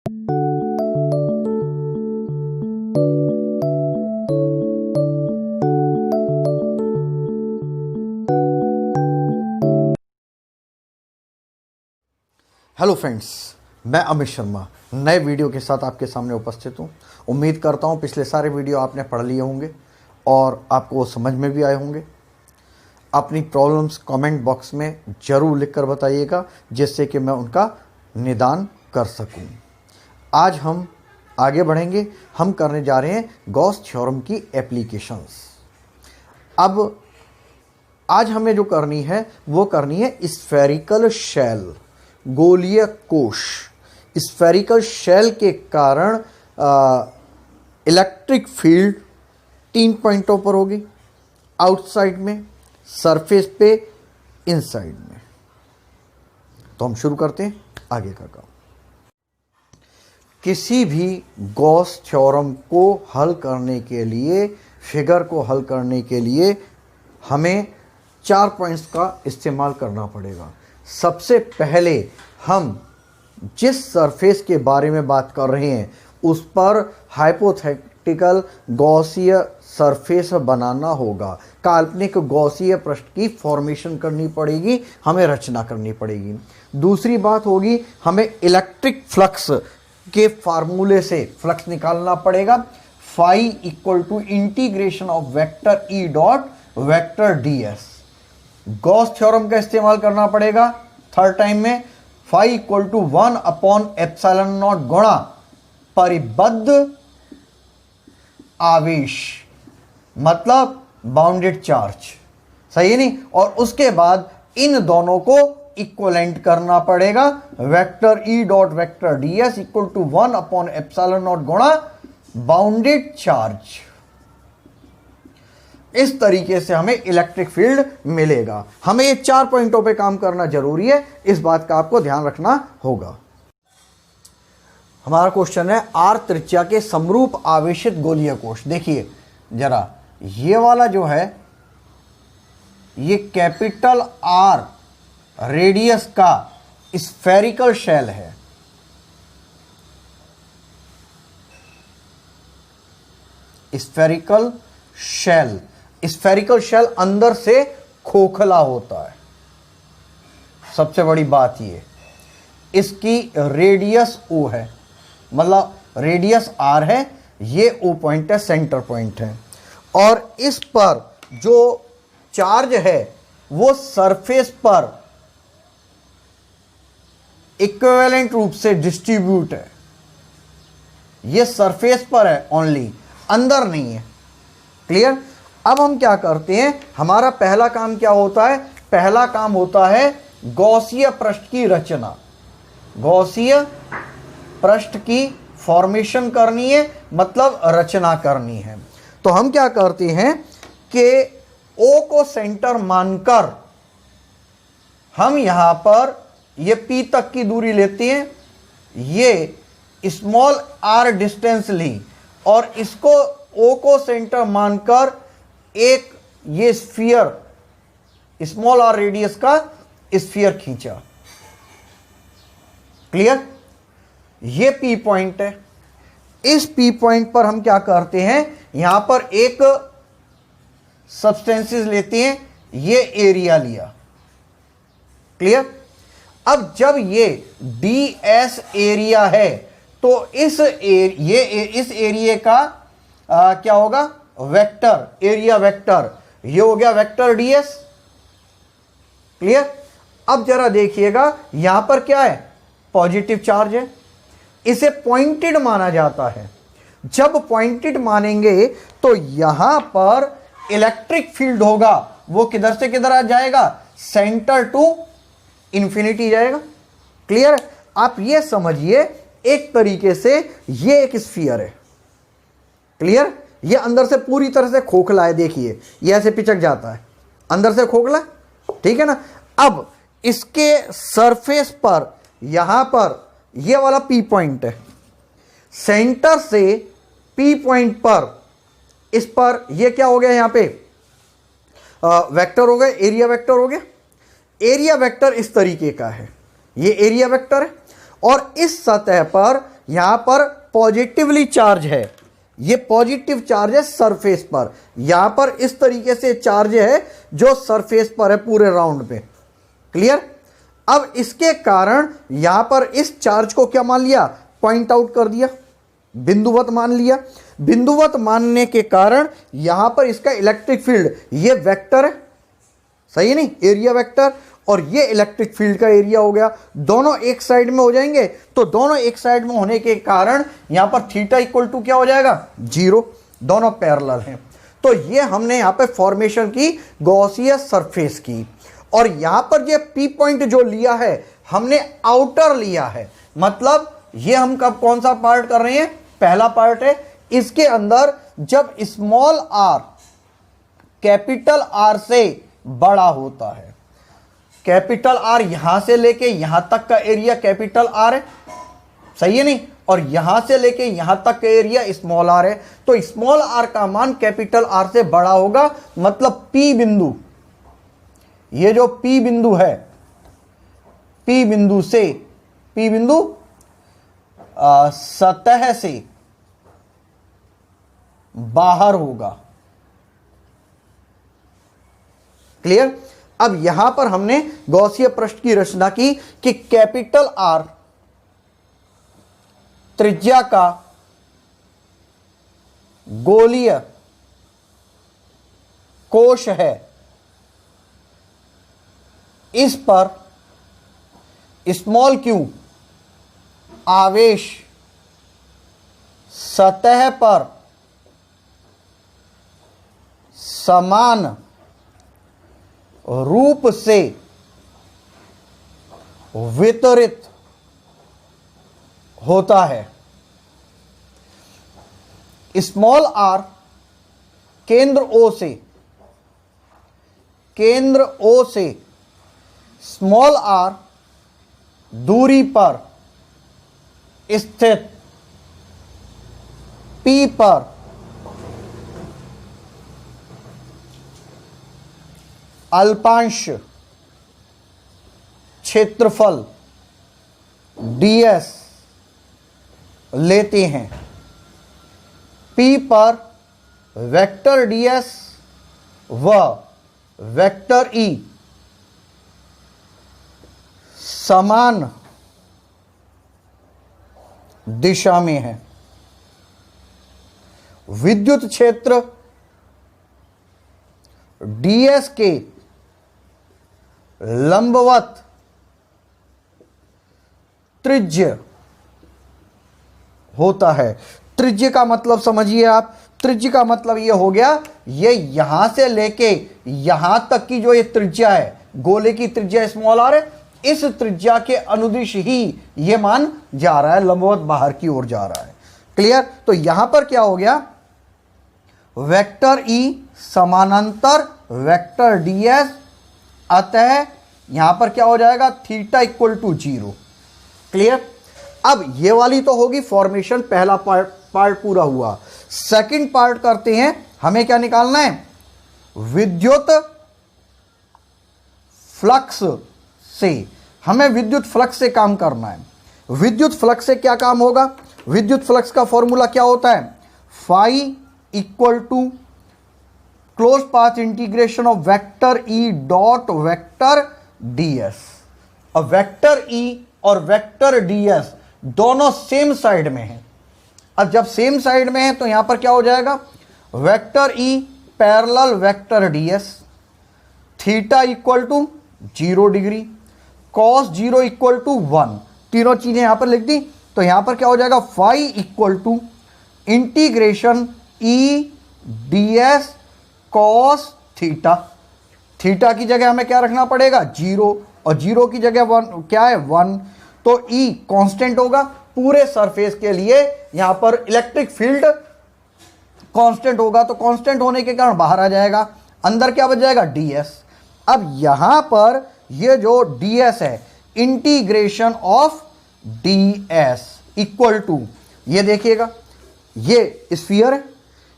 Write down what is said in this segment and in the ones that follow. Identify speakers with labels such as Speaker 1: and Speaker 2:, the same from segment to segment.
Speaker 1: Hello friends, मैं अमित शर्मा नए video के साथ आपके सामने उपस्थित हूँ। उम्मीद करता हूँ पिछले सारे वीडियो आपने पढ़ लिए होंगे और आपको वो समझ में भी आए होंगे। अपनी प्रॉब्लम्स कमेंट बॉक्स में ज़रूर लिखकर बताइएगा, जिससे कि मैं उनका निदान कर सकूँ। आज हम आगे बढ़ेंगे। हम करने जा रहे हैं गॉस थ्योरम की एप्लीकेशंस। अब आज हमें जो करनी है वो करनी है स्फेरिकल शेल, गोलीय कोश। स्फेरिकल शेल के कारण इलेक्ट्रिक फील्ड 3 पॉइंटों पर होगी, आउटसाइड में, सरफेस पे, इनसाइड में। तो हम शुरू करते हैं आगे का काम। किसी भी गॉस थ्योरम को हल करने के लिए, फिगर को हल करने के लिए हमें 4 पॉइंट्स का इस्तेमाल करना पड़ेगा। सबसे पहले हम जिस सरफेस के बारे में बात कर रहे हैं उस पर हाइपोथेटिकल गॉसीय सरफेस बनाना होगा। काल्पनिक गॉसीय पृष्ठ की फॉर्मेशन करनी पड़ेगी, हमें रचना करनी पड़ेगी। दूसरी बात होगी, हमें इलेक्ट्रिक फ्लक्स के फार्मूले से फ्लक्स निकालना पड़ेगा। Phi equal to integration of vector E dot vector d s. Gauss theorem का इस्तेमाल करना पड़ेगा थर्ड टाइम में। Phi equal to 1 upon epsilon naught गुणा परिबद्ध आवेश, मतलब बाउंडेड चार्ज, सही है नहीं। और उसके बाद इन दोनों को इक्वलेंट करना पड़ेगा। Vector E dot vector d s equal to 1 upon epsilon naught गुणा बाउंडेड चार्ज। इस तरीके से हमें इलेक्ट्रिक फील्ड मिलेगा। हमें ये 4 पॉइंटों पे काम करना जरूरी है, इस बात का आपको ध्यान रखना होगा। हमारा क्वेश्चन है आर त्रिज्या के समरूप आवेशित गोलीय कोश। देखिए जरा, ये वाला जो है ये कैपिटल आर रेडियस का स्फेरिकल शेल है। स्फेरिकल शेल, स्फेरिकल शेल अंदर से खोखला होता है। सबसे बड़ी बात ये, इसकी रेडियस ओ है, मतलब रेडियस आर है, ये ओ पॉइंट है, सेंटर पॉइंट है। और इस पर जो चार्ज है वो सरफेस पर इक्विवेलेंट रूप से डिस्ट्रीब्यूट है। ये सरफेस पर है ओनली, अंदर नहीं है। क्लियर। अब हम क्या करते हैं, हमारा पहला काम क्या होता है, पहला काम होता है गॉसीय पृष्ठ की रचना। गॉसीय पृष्ठ की फॉर्मेशन करनी है, मतलब रचना करनी है। तो हम क्या करते हैं कि ओ को सेंटर मानकर हम यहां पर ये पी तक की दूरी लेते हैं, ये स्मॉल आर डिस्टेंस ली और इसको ओ को सेंटर मानकर एक ये स्फीयर, स्मॉल आर रेडियस का स्फीयर खींचा। क्लियर। ये पी पॉइंट है। इस पी पॉइंट पर हम क्या करते हैं, यहां पर एक सब्सटेंसेस लेते हैं, ये एरिया लिया। क्लियर। अब जब ये डी एस एरिया है तो इस एरिया का क्या होगा, वेक्टर, एरिया वेक्टर, ये हो गया वेक्टर डीएस। क्लियर। अब जरा देखिएगा, यहां पर क्या है, पॉजिटिव चार्ज है, इसे पॉइंटेड माना जाता है। जब पॉइंटेड मानेंगे तो यहां पर इलेक्ट्रिक फील्ड होगा, वो किधर से किधर आ जाएगा, सेंटर टू इंफिनिटी जाएगा। क्लियर। आप ये समझिए, एक तरीके से ये एक स्फीयर है। क्लियर। ये अंदर से पूरी तरह से खोखला है, देखिए ये ऐसे पिचक जाता है, अंदर से खोखला, ठीक है ना। अब इसके सरफेस पर यहां पर ये वाला पी पॉइंट है, सेंटर से पी पॉइंट पर, इस पर ये क्या हो गया, यहां पे वेक्टर हो गया, एरिया वेक्टर हो गया। एरिया वेक्टर इस तरीके का है, ये एरिया वेक्टर है और इस सतह पर यहां पर पॉजिटिवली चार्ज है, ये पॉजिटिव चार्ज है सरफेस पर, यहां पर इस तरीके से चार्ज है जो सरफेस पर है पूरे राउंड पे। क्लियर? अब इसके कारण यहां पर इस चार्ज को क्या मान लिया, पॉइंट आउट कर दिया, बिंदुवत मान लिया। बिंदुवत मानने के कारण यहां पर इसका इलेक्ट्रिक फील्ड, ये वेक्टर है, सही है नहीं, एरिया वेक्टर, और ये इलेक्ट्रिक फील्ड का एरिया हो गया, दोनों एक साइड में हो जाएंगे। तो दोनों एक साइड में होने के कारण यहां पर थीटा इक्वल टू क्या हो जाएगा, 0, दोनों पैरेलल हैं। तो ये हमने यहां पे फॉर्मेशन की गॉसियस सरफेस की, और यहां पर ये पी पॉइंट जो लिया है हमने आउटर लिया है, मतलब ये हम कब कौन सा पार्ट कर रहे हैं, पहला पार्ट है। इसके अंदर जब स्मॉल आर कैपिटल आर से बड़ा होता है, कैपिटल आर यहां से लेके यहां तक का एरिया कैपिटल आर है, सही है नहीं, और यहां से लेके यहां तक का एरिया स्मॉल आर है। तो स्मॉल आर का मान कैपिटल आर से बड़ा होगा, मतलब पी बिंदु, ये जो पी बिंदु है, पी बिंदु से, पी बिंदु सतह से बाहर होगा। क्लियर? अब यहां पर हमने गॉसीय पृष्ठ की रचना की कि कैपिटल आर त्रिज्या का गोलीय कोश है, इस पर स्मॉल क्यू आवेश सतह पर समान रूप से वितरित होता है। स्मॉल आर केंद्र ओ से स्मॉल आर दूरी पर स्थित पी पर अल्पांश क्षेत्रफल ds लेते हैं। P पर वेक्टर ds व वेक्टर E समान दिशा में है। विद्युत क्षेत्र ds के लंबवत त्रिज्य होता है। त्रिज्य का मतलब समझिए आप, त्रिज्य का मतलब यह हो गया, ये यहां से लेके यहां तक की जो ये त्रिज्या है, गोले की त्रिज्या स्मॉल आर है, इस त्रिज्या के अनुदिश ही ये मान जा रहा है, लंबवत बाहर की ओर जा रहा है। क्लियर? तो यहां पर क्या हो गया, वेक्टर ई समानांतर वेक्टर ds, अतः यहां पर क्या हो जाएगा, थीटा इक्वल टू 0। क्लियर? अब ये वाली तो होगी फॉर्मेशन, पहला पार्ट पूरा हुआ। सेकंड पार्ट करते हैं, हमें क्या निकालना है, विद्युत फ्लक्स से, हमें विद्युत फ्लक्स से काम करना है। विद्युत फ्लक्स से क्या काम होगा, विद्युत फ्लक्स का फॉर्मूला क्या होता है, phi equal to close path integration of vector E dot vector ds। अब वेक्टर ई और वेक्टर ds दोनों सेम साइड में हैं। अब जब सेम साइड में है तो यहां पर क्या हो जाएगा, vector E parallel vector ds, theta equal to 0 degree, cos 0 equal to 1, तीनों चीजें यहां पर लिख दी। तो यहां पर क्या हो जाएगा, phi equal to integration E ds cos theta. Theta की जगह हमें क्या रखना पड़ेगा, 0, और 0 की जगह 1 क्या है, 1। तो E कांस्टेंट होगा पूरे सरफेस के लिए, यहां पर इलेक्ट्रिक फील्ड कांस्टेंट होगा, तो कांस्टेंट होने के कारण बाहर आ जाएगा, अंदर क्या बच जाएगा, ds। अब यहां पर ये जो ds है, integration of ds equal to, ये देखिएगा, ये स्फीयर है,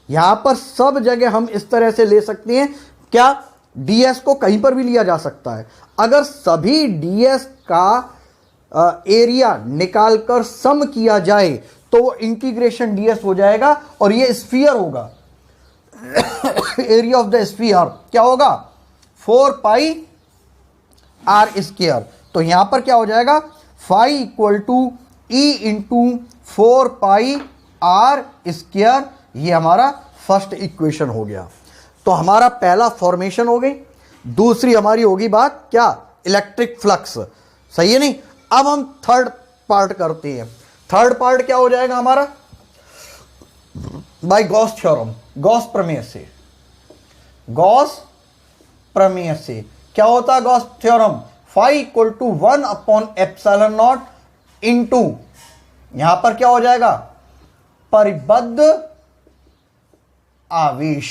Speaker 1: यहां पर सब जगह हम इस तरह से ले सकते हैं, क्या, ds को कहीं पर भी लिया जा सकता है। अगर सभी ds का एरिया निकालकर सम किया जाए तो वो इंटीग्रेशन ds हो जाएगा और ये स्फीयर होगा। एरिया ऑफ द स्फीयर क्या होगा 4 पाई आर स्क्वायर। तो यहां पर क्या हो जाएगा phi equal to E into 4 pi R square. ये हमारा फर्स्ट इक्वेशन हो गया। तो हमारा पहला फॉर्मेशन हो गई। दूसरी हमारी होगी बात क्या इलेक्ट्रिक फ्लक्स। सही है नहीं। अब हम थर्ड पार्ट करते हैं। थर्ड पार्ट क्या हो जाएगा हमारा बाय गॉस थ्योरम, गॉस प्रमेय से। गॉस प्रमेय से क्या होता है Gauss theorem phi equal to 1 upon epsilon naught into यहां पर क्या हो जाएगा परिबद्ध आवेश।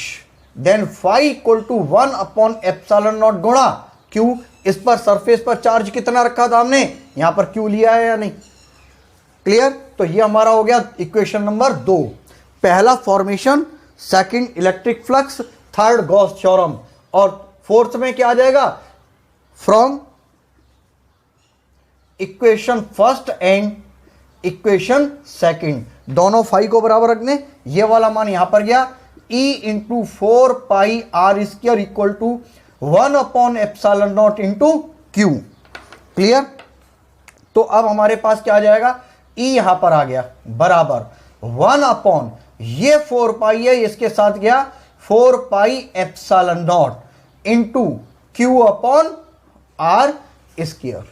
Speaker 1: Then phi equal to 1 upon epsilon naught गुणा क्यू। इस पर सरफेस पर चार्ज कितना रखा था हमने, यहां पर क्यू लिया है या नहीं। क्लियर। तो ये हमारा हो गया इक्वेशन नंबर 2। पहला formation, second electric flux, third Gauss theorem और फोर्थ में क्या आ जाएगा from equation first and equation second. दोनों फाई को बराबर रखने। ये वाला मान यहां पर गया E into 4 pi R square equal to 1 upon epsilon naught into q. Clear. तो अब हमारे पास क्या आ जाएगा E यहां पर आ गया बराबर 1 अपॉन ये 4 पाई है इसके साथ गया 4 pi epsilon naught into q upon R square.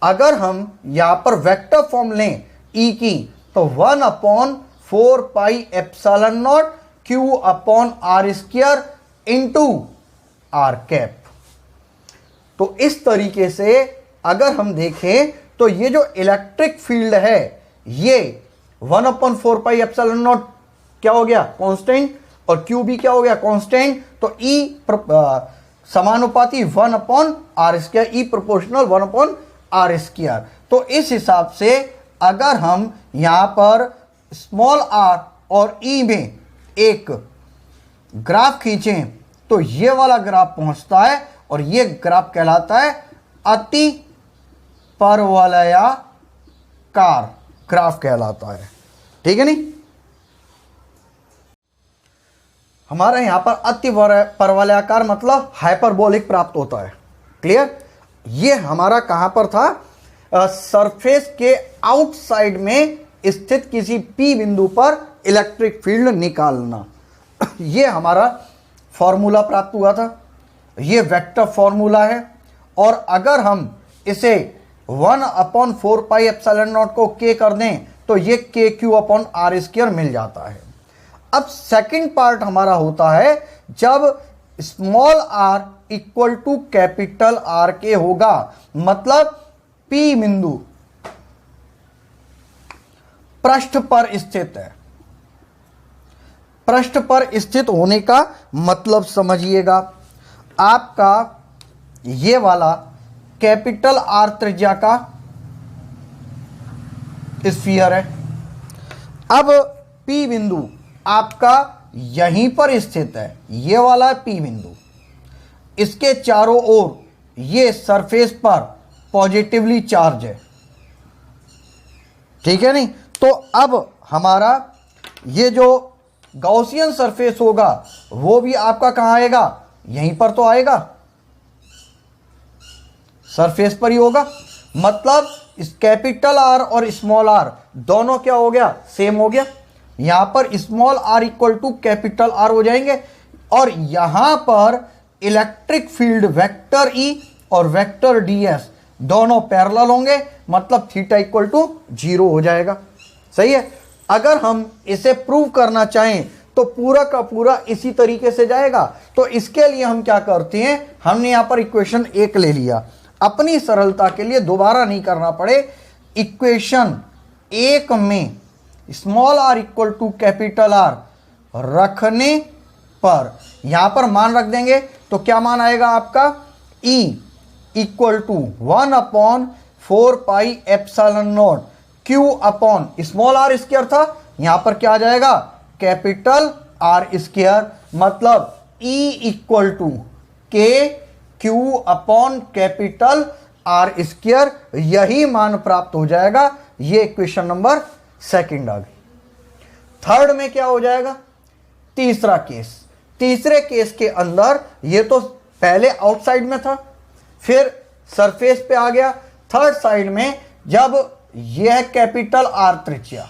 Speaker 1: अगर हम यहां पर वेक्टर फॉर्म लें E की तो 1 upon 4 pi epsilon naught q upon R square into R cap. तो इस तरीके से अगर हम देखें तो ये जो इलेक्ट्रिक फील्ड है ये 1 अपॉन 4 पाई एप्सिलॉन नॉट क्या हो गया कांस्टेंट और क्यू भी क्या हो गया कांस्टेंट। तो E समानुपाती 1 upon R square, E proportional 1 upon R square. तो इस हिसाब से अगर हम यहां पर स्मॉल r और E में एक ग्राफ खींचें तो ये वाला ग्राफ पहुंचता है और ये ग्राफ कहलाता है अति परवलयाकार ग्राफ कहलाता है। ठीक है नहीं। हमारा यहां पर अति परवलयाकार मतलब हाइपरबोलिक प्राप्त होता है। क्लियर। ये हमारा कहां पर था सरफेस के आउटसाइड में स्थित किसी P बिंदु पर इलेक्ट्रिक फील्ड निकालना। ये हमारा फॉर्मूला प्राप्त हुआ था। ये वेक्टर फॉर्मूला है और अगर हम इसे 1 अपॉन 4 पाई एप्सिलॉन नॉट को k कर दें तो ये k q upon R square मिल जाता है। अब सेकंड पार्ट हमारा होता है जब small r equal to capital R के होगा, मतलब P बिंदु पृष्ठ पर स्थित है। पृष्ठ पर स्थित होने का मतलब समझिएगा, आपका ये वाला कैपिटल R त्रिज्या का स्फीयर है। अब P बिंदु आपका यहीं पर स्थित है, ये वाला P बिंदु। इसके चारों ओर ये सरफेस पर पॉजिटिवली चार्ज है। ठीक है नहीं। तो अब हमारा ये जो गॉसियन सरफेस होगा वो भी आपका कहां आएगा, यहीं पर तो आएगा, सरफेस पर ही होगा। मतलब इस कैपिटल R और स्मॉल r दोनों क्या हो गया सेम हो गया। यहां पर small r equal to capital R हो जाएंगे और यहां पर इलेक्ट्रिक फील्ड वेक्टर E और वेक्टर ds दोनों पैरेलल होंगे, मतलब थीटा इक्वल टू 0 हो जाएगा। सही है। अगर हम इसे प्रूव करना चाहें तो पूरा का पूरा इसी तरीके से जाएगा। तो इसके लिए हम क्या करते हैं, हमने यहां पर इक्वेशन 1 ले लिया, अपनी सरलता के लिए दोबारा नहीं करना पड़े। इक्वेशन 1 में small r equal to capital R रखने पर यहां पर मान रख देंगे तो क्या मान आएगा आपका E equal to 1 upon 4 pi epsilon naught Q upon small r square था, यहां पर क्या आ जाएगा कैपिटल R स्क्वायर, मतलब E equal to k q upon capital R square, यही मान प्राप्त हो जाएगा। ये इक्वेशन नंबर सेकंड आ गई। थर्ड में क्या हो जाएगा, तीसरा केस। तीसरे केस के अंदर ये तो पहले आउटसाइड में था, फिर सरफेस पे आ गया। थर्ड साइड में जब यह कैपिटल आर त्रिज्या,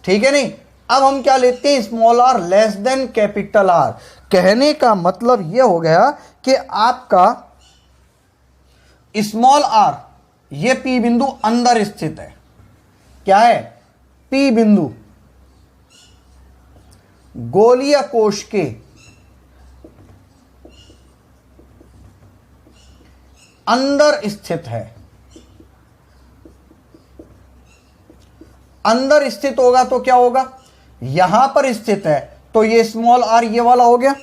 Speaker 1: ठीक है नहीं, अब हम क्या लेते हैं, small R less than capital R. कहने का मतलब यह हो गया कि आपका स्मॉल आर, ये पी बिंदु अंदर स्थित है। क्या है, पी बिंदु गोलीय कोश के अंदर स्थित है। अंदर स्थित होगा तो क्या होगा, यहां पर स्थित है तो ये स्मॉल आर ये वाला हो गया।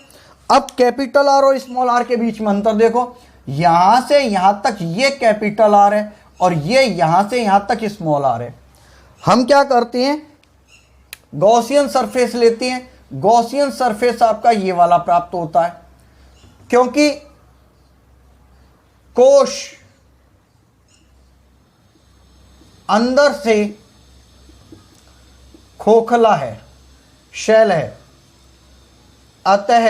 Speaker 1: अब कैपिटल आर और स्मॉल आर के बीच में अंतर देखो, यहां से यहां तक ये कैपिटल आर है और ये यहां से यहां तक स्मॉल आर है। हम क्या करते हैं, गॉसियन सरफेस लेते हैं। गॉसियन सरफेस आपका ये वाला प्राप्त होता है, क्योंकि कोश अंदर से खोखला है, शैल है, अतः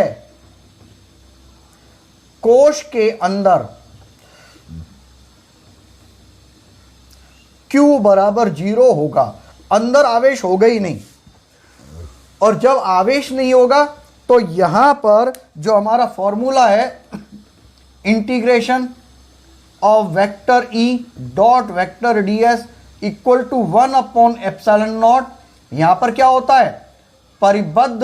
Speaker 1: कोश के अंदर Q बराबर 0 होगा। अंदर आवेश होगा ही नहीं, और जब आवेश नहीं होगा तो यहां पर जो हमारा फॉर्मूला है, integration of vector E dot vector ds equal to 1/ε0, यहां पर क्या होता है, परिबद्ध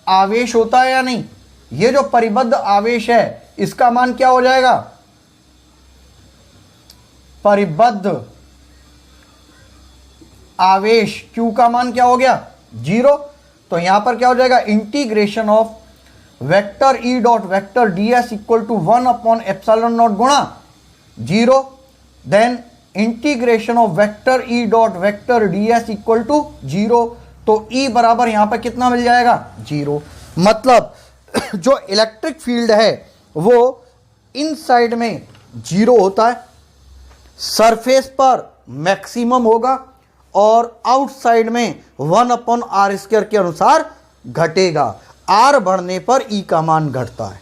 Speaker 1: आवेश होता है या नहीं। ये जो परिबद्ध आवेश है इसका मान क्या हो जाएगा, परिबद्ध आवेश Q का मान क्या हो गया, 0। तो यहां पर क्या हो जाएगा, integration of vector E dot vector ds equal to 1/ε0 गुणा 0, then integration of vector E dot vector ds equal to 0। तो E बराबर यहां पर कितना मिल जाएगा, 0। मतलब जो इलेक्ट्रिक फील्ड है वो इनसाइड में 0 होता है, सरफेस पर मैक्सिमम होगा और आउटसाइड में 1/r² के अनुसार घटेगा। R बढ़ने पर E का मान घटता है।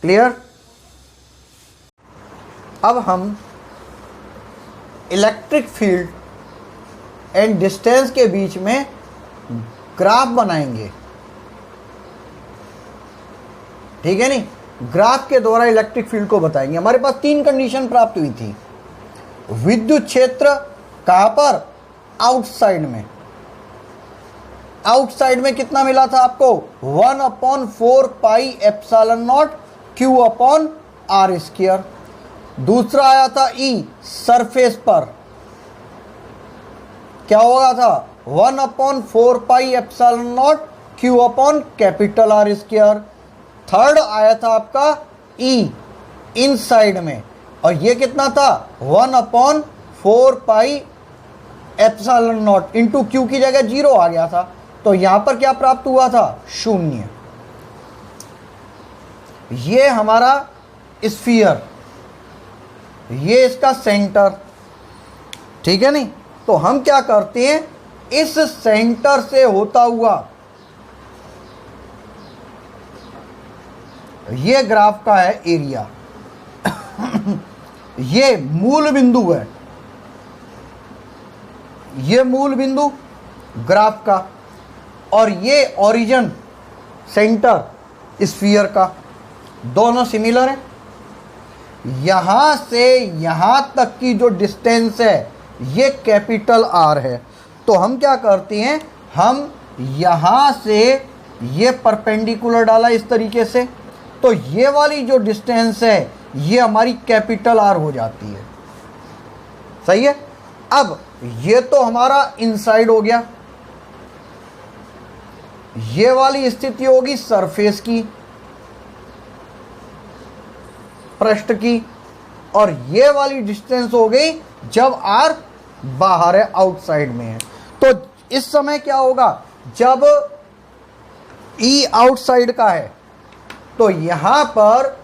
Speaker 1: क्लियर। अब हम इलेक्ट्रिक फील्ड एंड डिस्टेंस के बीच में ग्राफ बनाएंगे, ठीक है नहीं। ग्राफ के द्वारा इलेक्ट्रिक फील्ड को बताएंगे। हमारे पास 3 कंडीशन प्राप्त हुई थी। विद्युत क्षेत्र कहां पर, आउटसाइड में। आउटसाइड में कितना मिला था आपको, 1/4πε0 Q/r²। दूसरा आया था E, सरफेस पर क्या होगा था, 1/4πε0 Q/R²। थर्ड आया था आपका E, इनसाइड में, और ये कितना था, 1/4πε0 इंटू Q की जगह 0 आ गया था। तो यहां पर क्या प्राप्त हुआ था, 0। ये हमारा स्फीयर, ये इसका सेंटर, ठीक है नहीं। तो हम क्या करते हैं, इस सेंटर से होता हुआ, ये ग्राफ का है एरिया, ये मूल बिंदु है, ये मूल बिंदु ग्राफ का, और ये ओरिजिन सेंटर स्फीयर का, दोनों सिमिलर है। यहां से यहां तक की जो डिस्टेंस है ये कैपिटल R है। तो हम क्या करते हैं, हम यहां से ये परपेंडिकुलर डाला इस तरीके से, तो ये वाली जो डिस्टेंस है ये हमारी कैपिटल R हो जाती है। सही है। अब ये तो हमारा इनसाइड हो गया, ये वाली स्थिति होगी सरफेस की, पृष्ठ की, और ये वाली डिस्टेंस हो गई जब R बाहर है, आउटसाइड में है। तो इस समय क्या होगा, जब E आउटसाइड का है तो यहां पर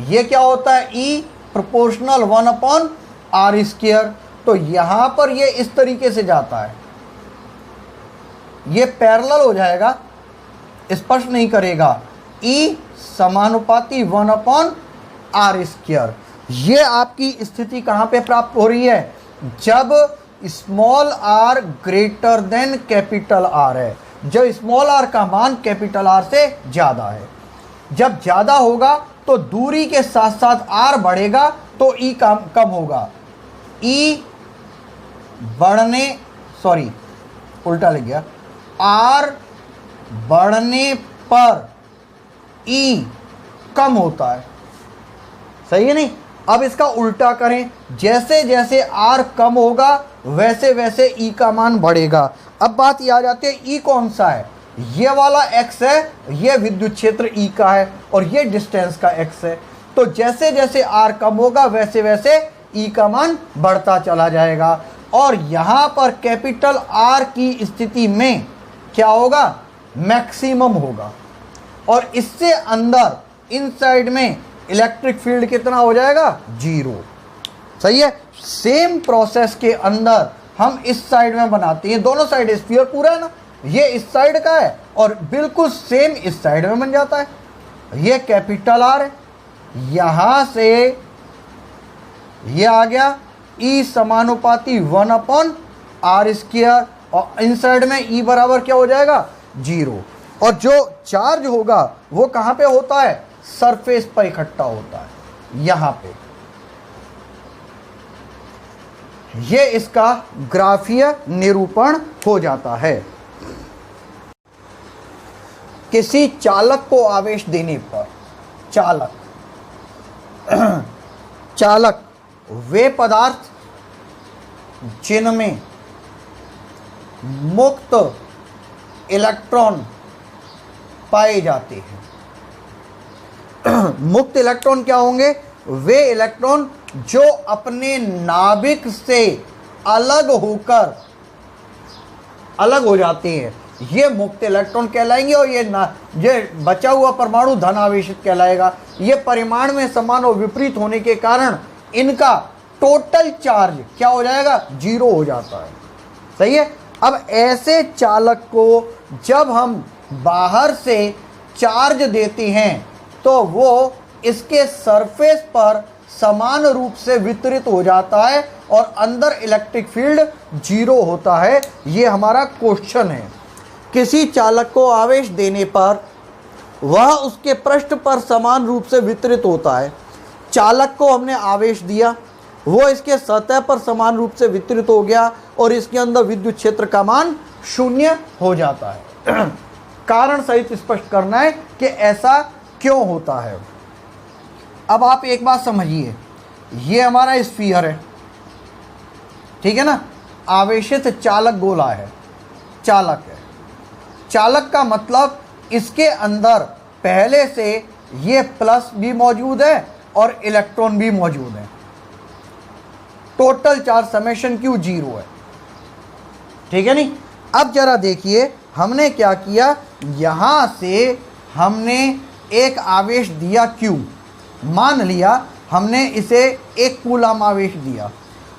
Speaker 1: ये क्या होता है, E प्रोपोर्शनल 1/r²। तो यहां पर ये इस तरीके से जाता है, ये पैरेलल हो जाएगा, स्पर्श नहीं करेगा। E समानुपाती 1/r²। ये आपकी स्थिति कहां पे प्राप्त हो रही है, जब small r greater than capital R है, जब स्मॉल r का मान कैपिटल R से ज्यादा है। जब ज्यादा होगा तो दूरी के साथ साथ r बढ़ेगा तो E कम होगा। E बढ़ने, सॉरी उल्टा लग गया, R बढ़ने पर E कम होता है, सही है नहीं। अब इसका उल्टा करें, जैसे जैसे R कम होगा वैसे वैसे E का मान बढ़ेगा। अब बात ये आ जाती है, E कौन सा है, ये वाला x है, ये विद्युत क्षेत्र E का है, और ये डिस्टेंस का x है। तो जैसे जैसे R कम होगा वैसे वैसे E का मान बढ़ता चला जाएगा। और यहाँ पर कैपिटल R की स्थिति में क्या होगा, मैक्सिमम होगा, और इससे अंदर इनसाइड में इलेक्ट्रिक फील्ड कितना हो जाएगा, 0। सही है। सेम प्रोसेस के अंदर हम इस साइड में बनाते हैं, दोनों साइड स्फीयर पूरा है ना, ये इस साइड का है और बिल्कुल सेम इस साइड में बन जाता है। ये कैपिटल R है, यहां से ये आ गया E समानुपाती 1/r², और इनसाइड में E बराबर क्या हो जाएगा, 0। और जो चार्ज होगा वो कहां पे होता है, सरफेस पर इकट्ठा होता है, यहां पे। ये इसका ग्राफीय निरूपण हो जाता है। किसी चालक को आवेश देने पर, चालक वे पदार्थ जिनमें मुक्त इलेक्ट्रॉन पाए जाते हैं। मुक्त इलेक्ट्रॉन क्या होंगे, वे इलेक्ट्रॉन जो अपने नाभिक से अलग होकर अलग हो जाते हैं, ये मुक्त इलेक्ट्रॉन कहलाएंगे। और ये बचा हुआ परमाणु धन आवेशित कहलाएगा। ये परिमाण में समान और विपरीत होने के कारण इनका टोटल चार्ज क्या हो जाएगा, 0 हो जाता है। सही है। अब ऐसे चालक को जब हम बाहर से चार्ज देते हैं तो वो इसके सरफेस पर समान रूप से वितरित हो जाता है और अंदर इलेक्ट्रिक फील्ड 0 होता है। ये हमारा क्वेश्चन है। किसी चालक को आवेश देने पर वह उसके पृष्ठ पर समान रूप से वितरित होता है। चालक को हमने आवेश दिया, वो इसके सतह पर समान रूप से वितरित हो गया और इसके अंदर विद्युत क्षेत्र का मान 0 हो जाता है। कारण सहित स्पष्ट करना है कि ऐसा क्यों होता है। अब आप एक बात समझिए, ये हमारा स्फीयर है, ठीक है ना, आवेशित चालक गोला है, चालक है। चालक का मतलब इसके अंदर पहले से ये प्लस भी मौजूद है और इलेक्ट्रॉन भी मौजूद है। टोटल चार्ज समेशन Q 0 है, ठीक है नहीं। अब जरा देखिए हमने क्या किया, यहां से हमने एक आवेश दिया Q, मान लिया हमने इसे 1 कूलाम आवेश दिया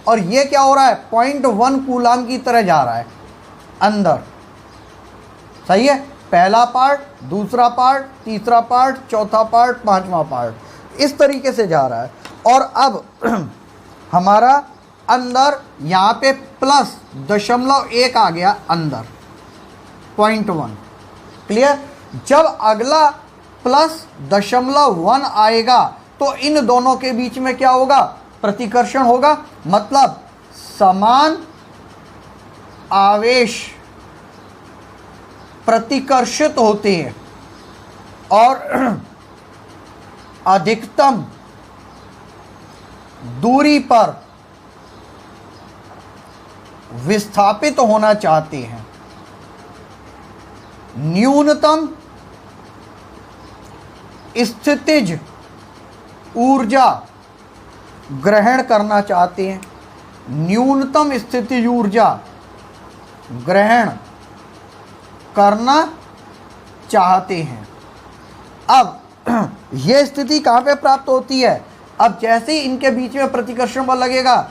Speaker 1: और ये क्या हो रहा है, 0.1 कूलाम की तरह जा रहा है अंदर। सही है। पहला पार्ट, दूसरा पार्ट, तीसरा पार्ट, चौथा पार्ट, पांचवा पार्ट, इस तरीके से जा रहा है। और अब हमारा अंदर यहाँ पे +0.1 आ गया अंदर, 0.1। क्लियर। जब अगला +0.1 आएगा तो इन दोनों के बीच में क्या होगा, प्रतिकर्षण होगा। मतलब समान आवेश प्रतिकर्षित होते हैं और अधिकतम दूरी पर विस्थापित होना चाहते हैं, न्यूनतम स्थितिज ऊर्जा ग्रहण करना चाहते हैं, न्यूनतम स्थितिज ऊर्जा ग्रहण करना चाहते हैं। अब ये स्थिति कहाँ पे प्राप्त होती है? अब जैसे ही इनके बीच में प्रतिकर्षण बल लगेगा,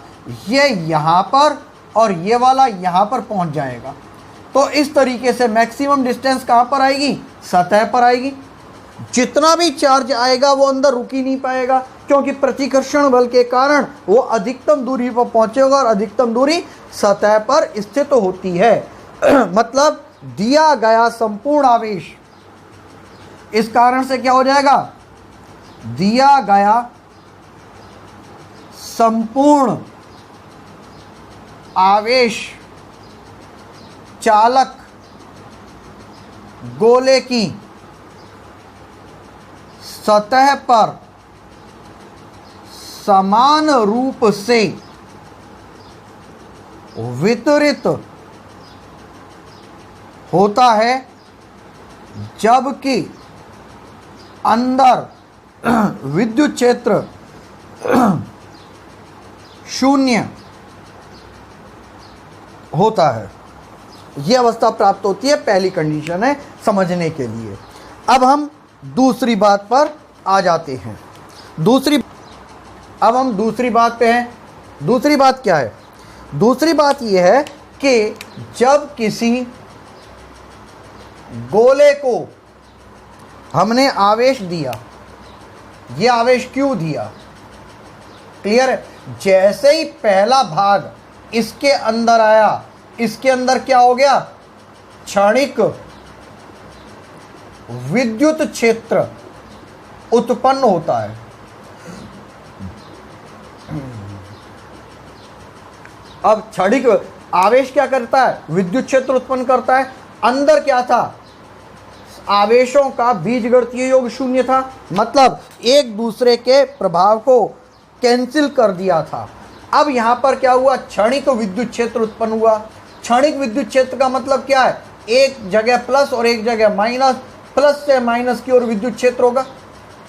Speaker 1: ये यहाँ पर और ये वाला यहाँ पर पहुँच जाएगा। तो इस तरीके से मैक्सिमम डिस्टेंस कहाँ पर आएगी? सतह पर आएगी। जितना भी चार्ज आएगा वो अंदर रुक ही नहीं पाएगा, क्योंकि प्रतिकर्षण बल के कारण वो अधिकतम दूरी पर पहुंचेगा और अधिकतम दूरी सतह पर स्थित होती है। मतलब दिया गया संपूर्ण आवेश, इस कारण से क्या हो जाएगा? दिया गया संपूर्ण आवेश चालक गोले की सतह पर समान रूप से वितरित होता है, जबकि अंदर विद्युत क्षेत्र शून्य होता है। यह अवस्था प्राप्त होती है, पहली कंडीशन है समझने के लिए। अब हम दूसरी बात पर आ जाते हैं। अब हम दूसरी बात पे हैं। दूसरी बात क्या है? दूसरी बात यह है कि जब किसी गोले को हमने आवेश दिया, ये आवेश क्यों दिया? क्लियर है? जैसे ही पहला भाग इसके अंदर आया, इसके अंदर क्या हो गया? क्षणिक विद्युत क्षेत्र उत्पन्न होता है। अब क्षणिक आवेश क्या करता है? विद्युत क्षेत्र उत्पन्न करता है। अंदर क्या था? आवेशों का बीजगणितीय योग शून्य था, मतलब एक दूसरे के प्रभाव को कैंसिल कर दिया था। अब यहां पर क्या हुआ? क्षणिक विद्युत क्षेत्र उत्पन्न हुआ। क्षणिक विद्युत क्षेत्र का मतलब क्या है? एक जगह प्लस और एक जगह माइनस, प्लस से माइनस की ओर विद्युत क्षेत्र होगा।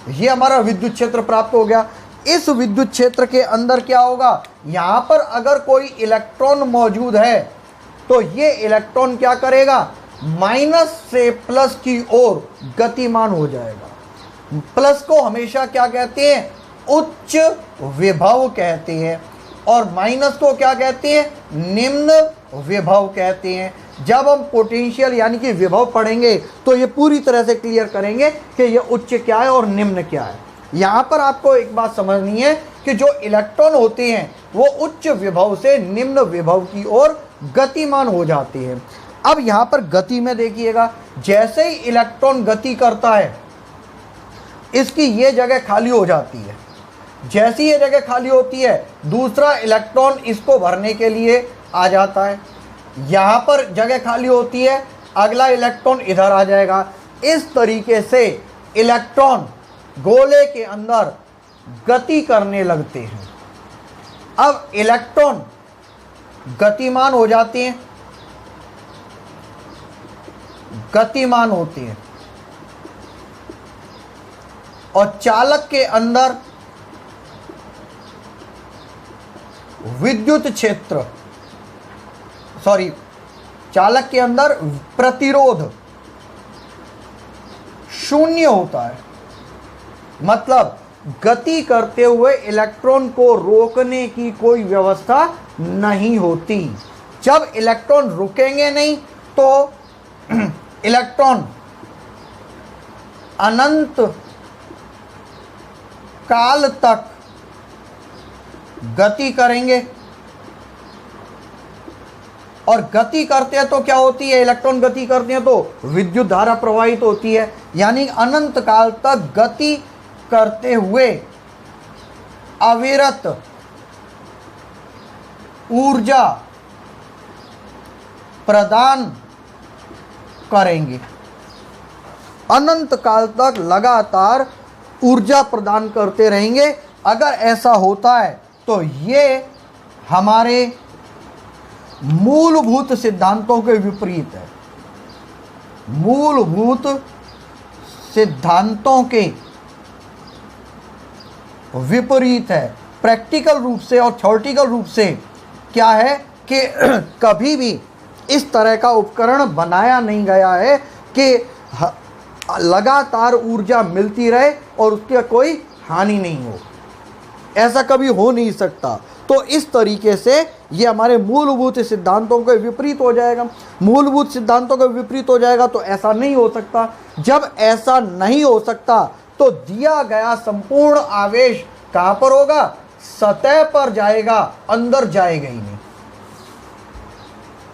Speaker 1: ये हमारा विद्युत क्षेत्र प्राप्त हो गया। इस विद्युत क्षेत्र के अंदर क्या होगा? यहां पर अगर कोई इलेक्ट्रॉन मौजूद है तो ये इलेक्ट्रॉन क्या करेगा? माइनस से प्लस की ओर गतिमान हो जाएगा। प्लस को हमेशा क्या कहते हैं? उच्च विभव कहते हैं, और माइनस को क्या कहते हैं? निम्न विभव कहते हैं। जब हम पोटेंशियल यानी कि विभव पढ़ेंगे तो ये पूरी तरह से क्लियर करेंगे कि ये उच्च क्या है और निम्न क्या है। यहाँ पर आपको एक बात समझनी है कि जो इलेक्ट्रॉन होते हैं वो उच्च विभव से निम्न विभव की ओर गतिमान हो जाते हैं। अब यहाँ पर गति में देखिएगा, जैसे ही इलेक्ट्रॉन गति करता है इसकी ये जगह खाली हो जाती है। जैसी ये जगह खाली होती है दूसरा इलेक्ट्रॉन इसको भरने के लिए आ जाता है। यहाँ पर जगह खाली होती है, अगला इलेक्ट्रॉन इधर आ जाएगा। इस तरीके से इलेक्ट्रॉन गोले के अंदर गति करने लगते हैं। अब इलेक्ट्रॉन गतिमान हो जाते हैं, गतिमान होते हैं, और चालक के अंदर विद्युत क्षेत्र चालक के अंदर प्रतिरोध शून्य होता है। मतलब गति करते हुए इलेक्ट्रॉन को रोकने की कोई व्यवस्था नहीं होती। जब इलेक्ट्रॉन रुकेंगे नहीं तो इलेक्ट्रॉन अनंत काल तक गति करेंगे, और गति करते हैं तो क्या होती है? इलेक्ट्रॉन गति करते हैं तो विद्युत धारा प्रवाहित होती है, यानी अनंत काल तक गति करते हुए अविरत ऊर्जा प्रदान करेंगे। अनंत काल तक लगातार ऊर्जा प्रदान करते रहेंगे। अगर ऐसा होता है तो ये हमारे मूलभूत सिद्धांतों के विपरीत है। मूलभूत सिद्धांतों के विपरीत है। प्रैक्टिकल रूप से और थ्योरेटिकल रूप से क्या है कि कभी भी इस तरह का उपकरण बनाया नहीं गया है कि लगातार ऊर्जा मिलती रहे और उसकी कोई हानि नहीं हो, ऐसा कभी हो नहीं सकता। तो इस तरीके से ये हमारे मूलभूत सिद्धांतों के विपरीत हो जाएगा। मूलभूत सिद्धांतों के विपरीत हो जाएगा तो ऐसा नहीं हो सकता। जब ऐसा नहीं हो सकता तो दिया गया संपूर्ण आवेश कहां पर होगा? सतह पर जाएगा, अंदर जाएगा ही नहीं।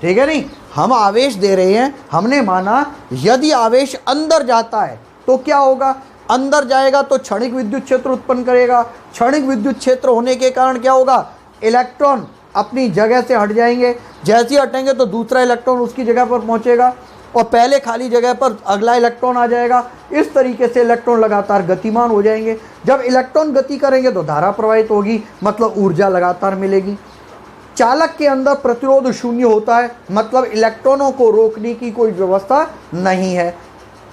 Speaker 1: ठीक है नहीं, हम आवेश दे रहे हैं, हमने माना यदि आवेश अंदर जाता है तो क्या होगा? अंदर जाएगा तो क्षणिक विद्युत क्षेत्र उत्पन्न करेगा। क्षणिक विद्युत क्षेत्र होने के कारण क्या होगा? इलेक्ट्रॉन अपनी जगह से हट जाएंगे। जैसे ही हटेंगे तो दूसरा इलेक्ट्रॉन उसकी जगह पर पहुंचेगा और पहले खाली जगह पर अगला इलेक्ट्रॉन आ जाएगा। इस तरीके से इलेक्ट्रॉन लगातार गतिमान हो जाएंगे। जब इलेक्ट्रॉन गति करेंगे तो धारा प्रवाहित होगी, मतलब ऊर्जा लगातार मिलेगी। चालक के अंदर प्रतिरोध शून्य होता है, मतलब इलेक्ट्रॉनों को रोकने की कोई व्यवस्था नहीं है,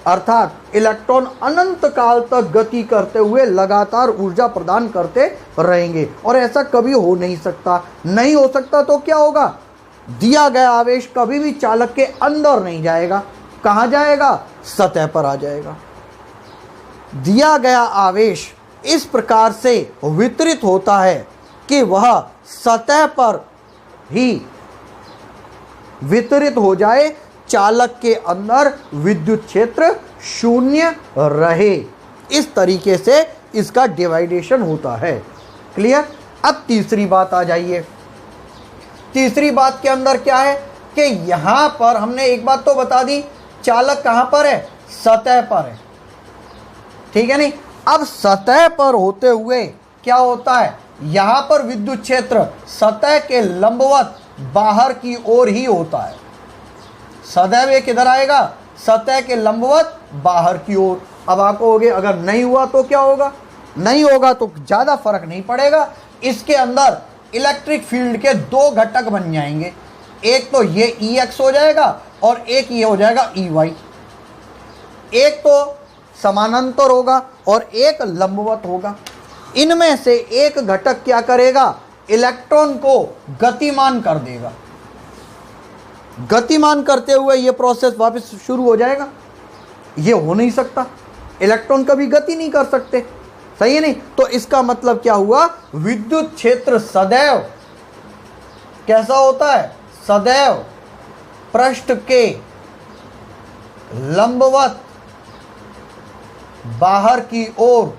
Speaker 1: अर्थात इलेक्ट्रॉन अनंत काल तक गति करते हुए लगातार ऊर्जा प्रदान करते रहेंगे। और ऐसा कभी हो नहीं सकता। नहीं हो सकता तो क्या होगा? दिया गया आवेश कभी भी चालक के अंदर नहीं जाएगा। कहां जाएगा? सतह पर आ जाएगा। दिया गया आवेश इस प्रकार से वितरित होता है कि वह सतह पर ही वितरित हो जाए, चालक के अंदर विद्युत क्षेत्र शून्य रहे। इस तरीके से इसका डिवाइडेशन होता है। क्लियर? अब तीसरी बात आ जाइए। तीसरी बात के अंदर क्या है कि यहां पर हमने एक बात तो बता दी, चालक कहां पर है? सतह पर है। ठीक है नहीं? अब सतह पर होते हुए क्या होता है? यहां पर विद्युत क्षेत्र सतह के लंबवत बाहर की ओर ही होता है। सदैव ये किधर आएगा? सतह के लंबवत बाहर की ओर। अब आप कहोगे अगर नहीं हुआ तो क्या होगा? नहीं होगा तो ज़्यादा फर्क नहीं पड़ेगा। इसके अंदर इलेक्ट्रिक फील्ड के दो घटक बन जाएंगे। एक तो ये EX हो जाएगा और एक ये हो जाएगा EY। एक तो समानांतर होगा और एक लंबवत होगा। इनमें से एक घटक क्या करेगा? इलेक्ट्रॉन को गतिमान कर देगा। गतिमान करते हुए ये प्रोसेस वापस शुरू हो जाएगा। ये हो नहीं सकता, इलेक्ट्रॉन कभी गति नहीं कर सकते। सही है नहीं? तो इसका मतलब क्या हुआ? विद्युत क्षेत्र सदैव कैसा होता है? सदैव पृष्ठ के लंबवत बाहर की ओर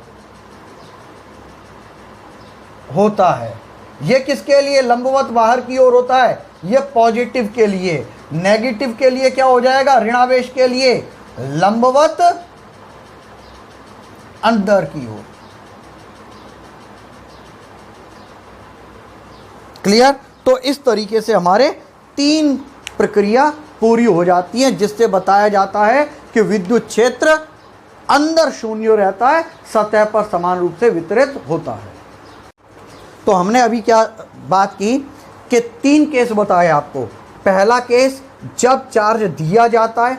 Speaker 1: होता है। यह किसके लिए लंबवत बाहर की ओर होता है? यह पॉजिटिव के लिए। नेगेटिव के लिए क्या हो जाएगा? ऋणावेश के लिए लंबवत अंदर की ओर। क्लियर? तो इस तरीके से हमारे तीन प्रक्रिया पूरी हो जाती है, जिससे बताया जाता है कि विद्युत क्षेत्र अंदर शून्य रहता है, सतह पर समान रूप से वितरित होता है। तो हमने अभी क्या बात की कि तीन केस बताए आपको। पहला केस, जब चार्ज दिया जाता है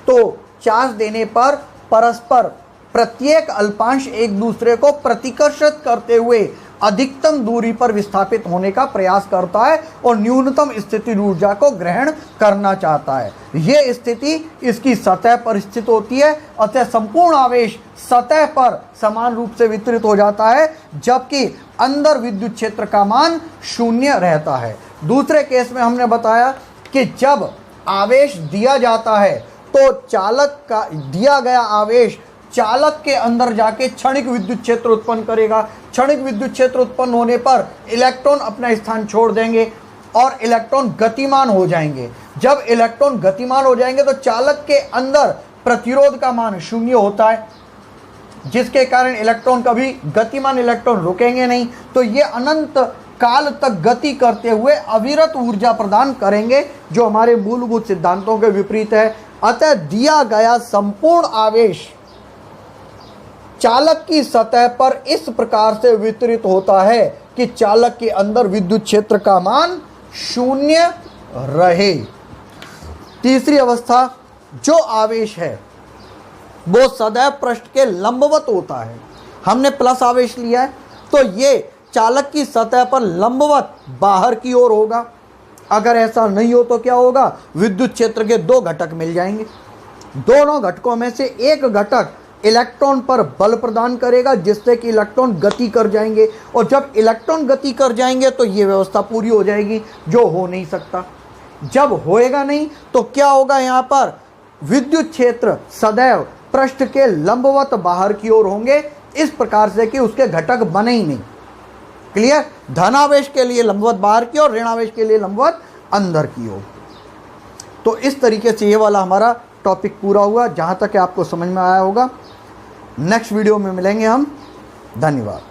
Speaker 1: तो चार्ज देने पर परस्पर प्रत्येक अल्पांश एक दूसरे को प्रतिकर्षित करते हुए अधिकतम दूरी पर विस्थापित होने का प्रयास करता है और न्यूनतम स्थिति ऊर्जा को ग्रहण करना चाहता है। यह स्थिति इसकी सतह पर स्थित होती है, अतः संपूर्ण आवेश सतह पर समान रूप से वितरित हो जाता है, जबकि अंदर विद्युत क्षेत्र का मान शून्य रहता है। दूसरे केस में हमने बताया कि जब आवेश दिया जाता है तो चालक का दिया गया आवेश चालक के अंदर जाके क्षणिक विद्युत क्षेत्र उत्पन्न करेगा। क्षणिक विद्युत क्षेत्र उत्पन्न होने पर इलेक्ट्रॉन अपना स्थान छोड़ देंगे और इलेक्ट्रॉन गतिमान हो जाएंगे। जब इलेक्ट्रॉन गतिमान हो जाएंगे तो चालक के अंदर प्रतिरोध का मान शून्य होता है, जिसके कारण इलेक्ट्रॉन कभी गतिमान इलेक्ट्रॉन रुकेंगे नहीं। तो ये अनंत काल तक गति करते हुए अविरत ऊर्जा प्रदान करेंगे, जो हमारे मूलभूत सिद्धांतों के विपरीत है। अतः दिया गया संपूर्ण आवेश चालक की सतह पर इस प्रकार से वितरित होता है कि चालक के अंदर विद्युत क्षेत्र का मान शून्य रहे। तीसरी अवस्था, जो आवेश है वो सदैव पृष्ठ के लंबवत होता है। हमने प्लस आवेश लिया है तो ये चालक की सतह पर लंबवत बाहर की ओर होगा। अगर ऐसा नहीं हो तो क्या होगा? विद्युत क्षेत्र के दो घटक मिल जाएंगे, दोनों घटकों में से एक घटक इलेक्ट्रॉन पर बल प्रदान करेगा जिससे कि इलेक्ट्रॉन गति कर जाएंगे, और जब इलेक्ट्रॉन गति कर जाएंगे तो ये व्यवस्था पूरी हो जाएगी, जो हो नहीं सकता। जब होएगा नहीं तो क्या होगा, यहां पर विद्युत क्षेत्र सदैव पृष्ठ के लंबवत बाहर की ओर होंगे, इस प्रकार से कि उसके घटक बने ही नहीं। क्लियर? धनावेश के लिए लंबवत बाहर की ओर, ऋणावेश के लिए लंबवत अंदर की ओर। तो इस तरीके से ये वाला हमारा टॉपिक पूरा हुआ, जहां तक आपको समझ में आया होगा। नेक्स्ट वीडियो में मिलेंगे हम। धन्यवाद।